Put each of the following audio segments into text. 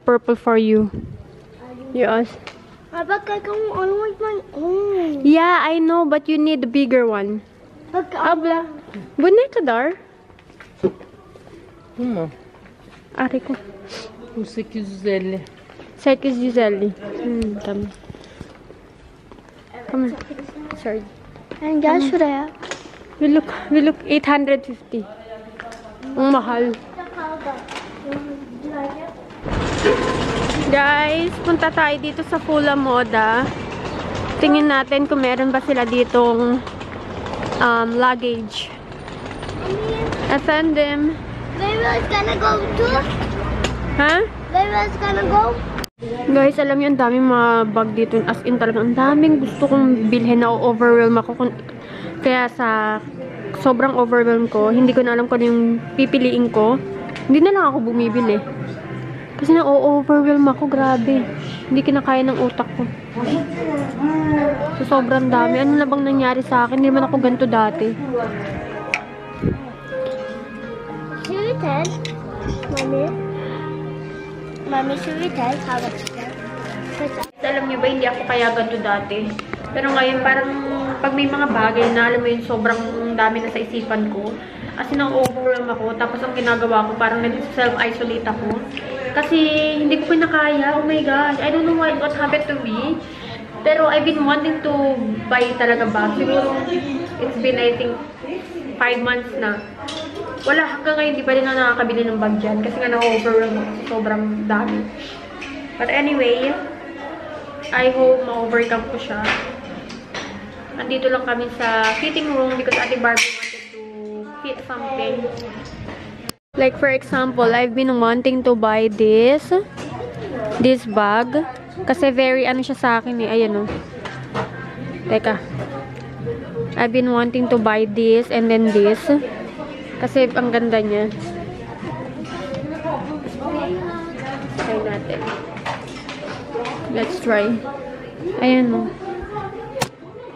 Purple for you. Yes. But I don't like my own. Yeah, I know, but you need the bigger one. Look, Abla. Bonito dar. Uma. Ari ko. Por 850. 850. Tama. Come on. Sorry. and guess what I have? We look 850. Ang mahal. Guys, punta tayo dito sa Fula Moda. Tingin natin kung meron ba sila ditong luggage. I found them. Where was gonna go to? Huh? Where was gonna go? Guys, alam niyo, ang daming mga bag dito. As in, talagang ang daming gusto kong bilhin na overwhelm ako. Kaya sa sobrang overwhelm ko, hindi ko na alam kung ano yung pipiliin ko. Hindi na lang ako bumibili. Kasi na-overwhelm ako, grabe. Hindi kinakaya ng utak ko. So, sobrang dami. Ano na bang nangyari sa akin? Hindi man ako ganito dati. Should we tell? Mommy, should we tell how much it is? Alam niyo ba, hindi ako kaya ganito dati. Pero ngayon, parang pag may mga bagay na, alam mo yun, sobrang dami na sa isipan ko. As in, overwhelm ako. Tapos, ang ginagawa ko, parang nag-self-isolate ako. Kasi, hindi ko pinakaya. Oh my gosh. I don't know what happened to me. Pero, I've been wanting to buy talaga bag. Siguro, it's been, I think, 5 months na. Wala, hanggang ngayon, hindi pa rin ako nakakabili ng bag dyan. Kasi nga, na-overwhelm ako. Sobrang dami. But anyway, I hope ma-overcome ko siya. Andito lang kami sa fitting room because Ate Barbie wanted to fit something. Like for example, I've been wanting to buy this bag. Kasi very ano siya sa akin eh. Ayan o. Teka. I've been wanting to buy this and then this. Kasi ang ganda niya. Try natin. Let's try. Ayan o.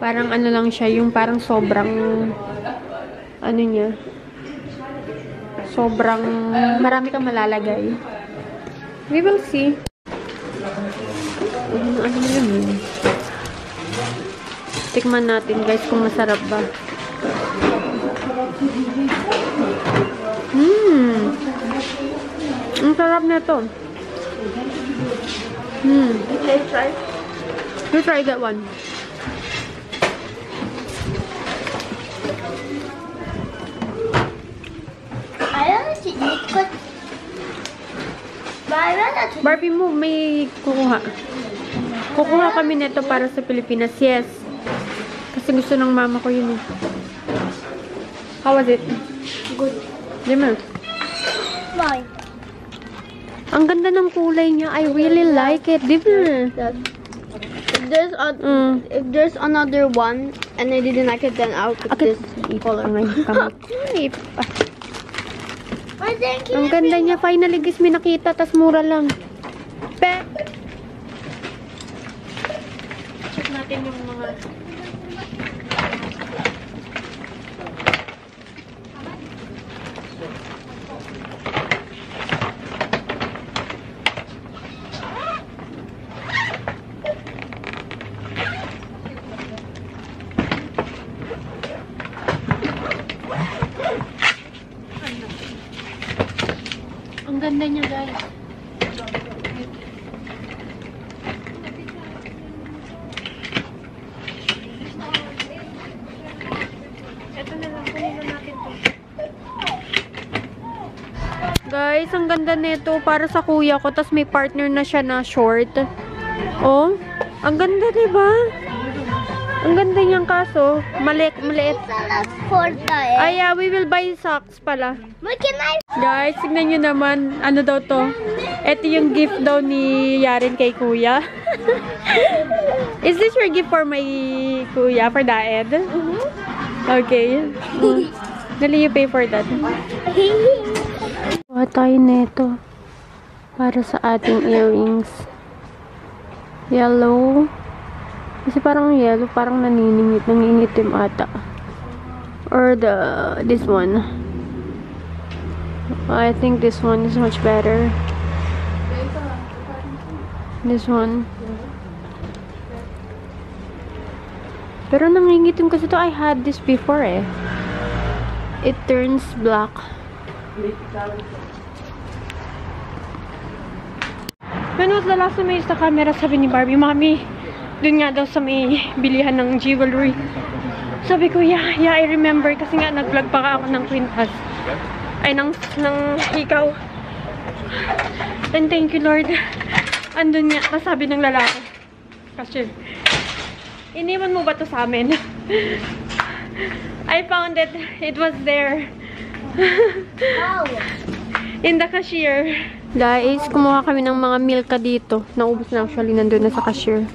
Parang ano lang siya, yung parang sobrang ano niya. Sobrang marami kang malalagay. We will see. Ano yun? Tikman natin guys kung masarap ba. Ang sarap na to. Okay, try. You try that one. I don't see liquid. But I want to. Barbie mo, may kukuha. Kukuha kami nito para sa Pilipinas. Yes. Kasi gusto ng mama ko yun eh. How was it? Good. Di mo? Why? Ang ganda ng kulay niya. I really like it. Di ba? If there's another one and I didn't like it, then I'll put Okay. this color. Ang ganda niya. Finally, guys, may nakita. Tas mura lang. Check natin yung mga... Ang ganda niya, guys. Ito na lang. Kunin na natin to. Guys, ang ganda nito. Para sa kuya ko. Tapos may partner na siya na short. Oh. Ang ganda, diba? Ang ganda niyang kaso. Maliit. Ay, yeah, we will buy socks pala. Guys, tignan nyo naman. Ano daw to? Ito yung gift daw ni Yaren kay kuya. Is this your gift for my kuya? For Daed? Okay. Dali, you pay for that. Kuha tayo nito. Para sa ating earrings. Yellow. Kasi parang yellow, parang nangingitim ata. Or this one. I think this one is much better. This one. Pero nangingitim kasi to. I had this before eh. It turns black. When was the last time I used the camera? Sabi ni Barbie, Mami, dun nga daw sa may bilihan ng jewelry. Sabi ko, yeah, I remember. Kasi nga, nag-vlog pa ako ng Quintas. Ay, ng ikaw. And thank you, Lord. Andun nga, nasabi ng lalaki. Kasi, iniwan mo ba to sa amin? I found it. It was there. In the cashier. Guys, kumuha kami ng mga milka dito. Naubos na actually, nandun na sa cashier.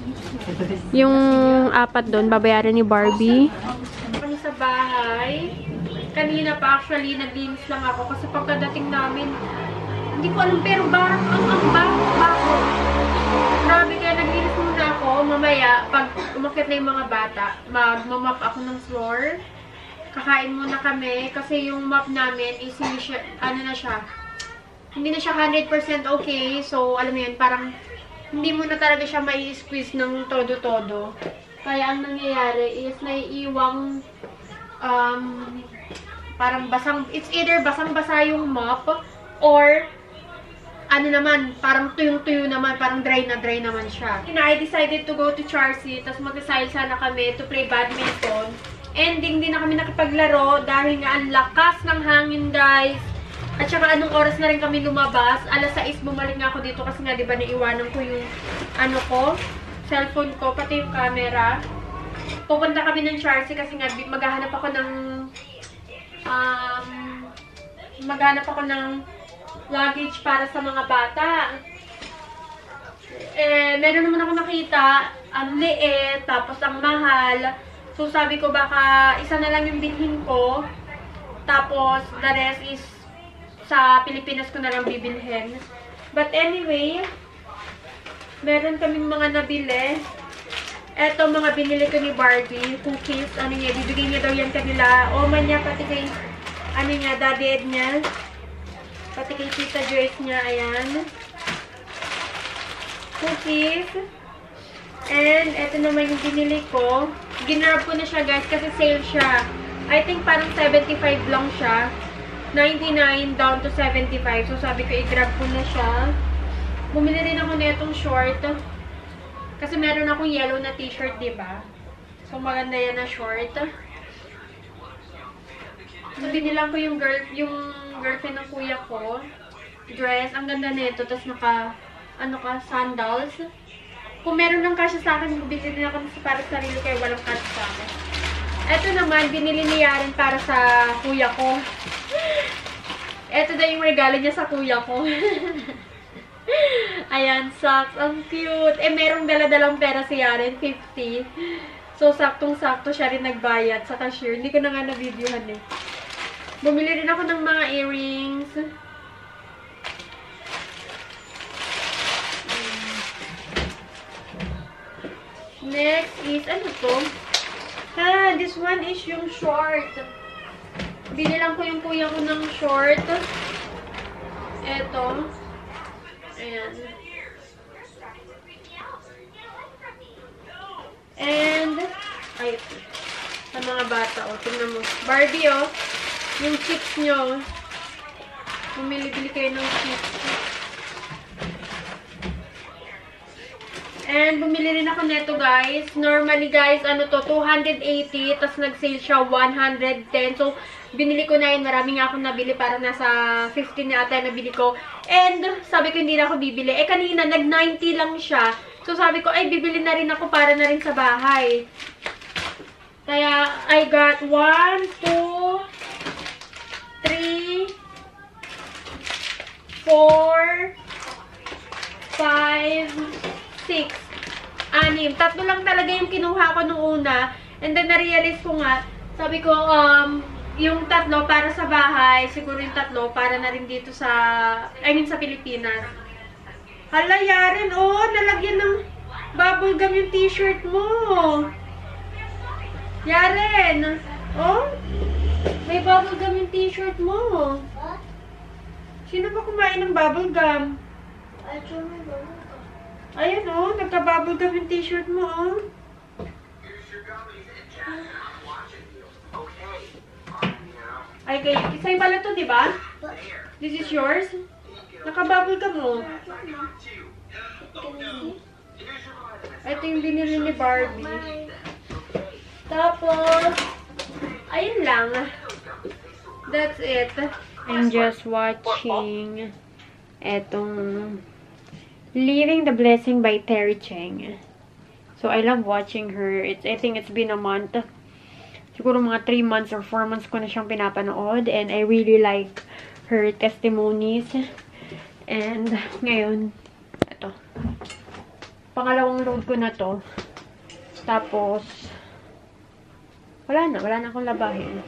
Yung 4 doon, babayaran ni Barbie. Kami sa bahay. Kanina pa actually, naglinis lang ako. Kasi pagkadating namin, hindi ko alam, pero parang ang baho. Grabe, kaya naglinis muna ako. Mamaya, pag umakit na yung mga bata, magmamap ako ng floor. Kakain muna kami. Kasi yung map namin is hindi siya, hindi na siya 100% okay. So, alam mo yun, parang hindi mo na talaga siya may squeeze ng todo-todo. Kaya ang nangyayari is naiiwang parang basang, it's either basang-basa yung mop or ano naman, parang tuyong-tuyo naman, parang dry naman siya. I decided to go to Charcy, tapos mag-asile sana kami to play badminton. Ending din na kami nakipaglaro dahil nga ang lakas ng hangin, guys. At saka anong oras na rin kami lumabas. Alas 6 bumalik nga ako dito kasi nga 'di ba naiwanan ko yung cellphone ko, pati yung camera. Pupunta kami ng Charcy kasi nga maghahanap ako ng luggage para sa mga bata. Meron naman ako nakita, ang liit, tapos ang mahal. So sabi ko baka isa na lang yung bilhin ko. Tapos the rest is sa Pilipinas ko na lang bibilhin. But anyway, meron kaming mga nabili. Eto, mga binili ko ni Barbie. Cookies. Ano niya, bibigay niya daw yan kanila. Oma niya, pati kay, Daddy Ed niya. Pati kay Tita Joyce niya. Ayan. Cookies. And, eto naman yung binili ko. Ginrab ko na siya, guys, kasi sale siya. I think parang 75 lang siya. 99 down to 75. So, sabi ko, i-grab ko na siya. Bumili rin ako na itong short. Kasi meron akong yellow na t-shirt, diba? So, maganda yan na short. So, binilang ko yung girlfriend ng kuya ko. Dress. Ang ganda nito. Tapos sandals. Kung meron lang kasya sa akin, bumili din ako para sa sarili kaya walang kasya sa akin. Ito naman, binili niya rin para sa kuya ko. Ito na yung regalo niya sa kuya ko. Ayan, socks. Ang cute. Merong dala-dalang pera si Yaren, 50. So, saktong-sakto siya rin nagbayad sa cashier. Hindi ko na nga na-videohan eh. Bumili rin ako ng mga earrings. Next is, ano to? This one is yung short. Binilang ko yung kuya ko ng short. Eto. Ayan. And, ay, sa mga bata, tingnan mo. Barbie, yung chips nyo. Bumili-bili kayo ng chips. And, bumili rin ako neto, guys. Normally, guys, 280, tas nag-sale siya 110. So, binili ko na yun. Marami nga akong nabili. Para nasa 15 na ata nabili ko. And, sabi ko hindi na ako bibili. Kanina, nag-90 lang siya. So, sabi ko, ay, bibili na rin ako para na rin sa bahay. Kaya, I got 1, 2, 3, 4, 5, 6, 6. Tatlo lang talaga yung kinuha ko nung una. And then, na-realize ko nga, sabi ko, yung tatlo para sa bahay, siguro yung tatlo para na rin dito sa, sa Pilipinas. Hala, Yaren, nalagyan ng bubble gum yung t-shirt mo. Yaren, may bubble gum yung t-shirt mo. Sino ba kumain ng bubble gum? Ayan oh, nagka-bubblegum yung t-shirt mo oh. Ay, sa'yo pala to, di ba? This is yours? Naka-bubblegum mo. Ito yung binili ni Barbie. Tapos, ayun lang. That's it. I'm just watching etong Living the Blessing by Terry Cheng. So, I love watching her. I think it's been a month. Siguro mga 3 months or 4 months ko na siyang pinapanood. And I really like her testimonies. And, ngayon, ito. Pangalawang load ko na to. Tapos, wala na akong labahin.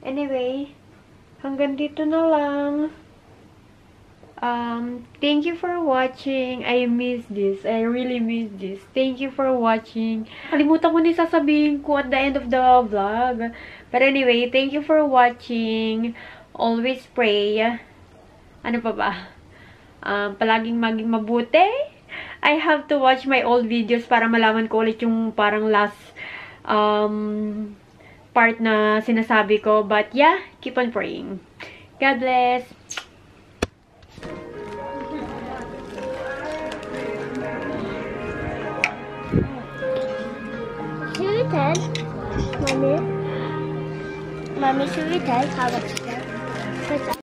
Anyway, hanggang dito na lang. Thank you for watching. I miss this. I really miss this. Thank you for watching. Kalimutan ko na sasabihin ko at the end of the vlog. But anyway, thank you for watching. Always pray. Ano pa ba? Palaging maging mabuti. I have to watch my old videos para malaman ko ulit yung parang last part na sinasabi ko. But yeah, keep on praying. God bless. Should we tell Mommy? Mommy, should we tell how much it is?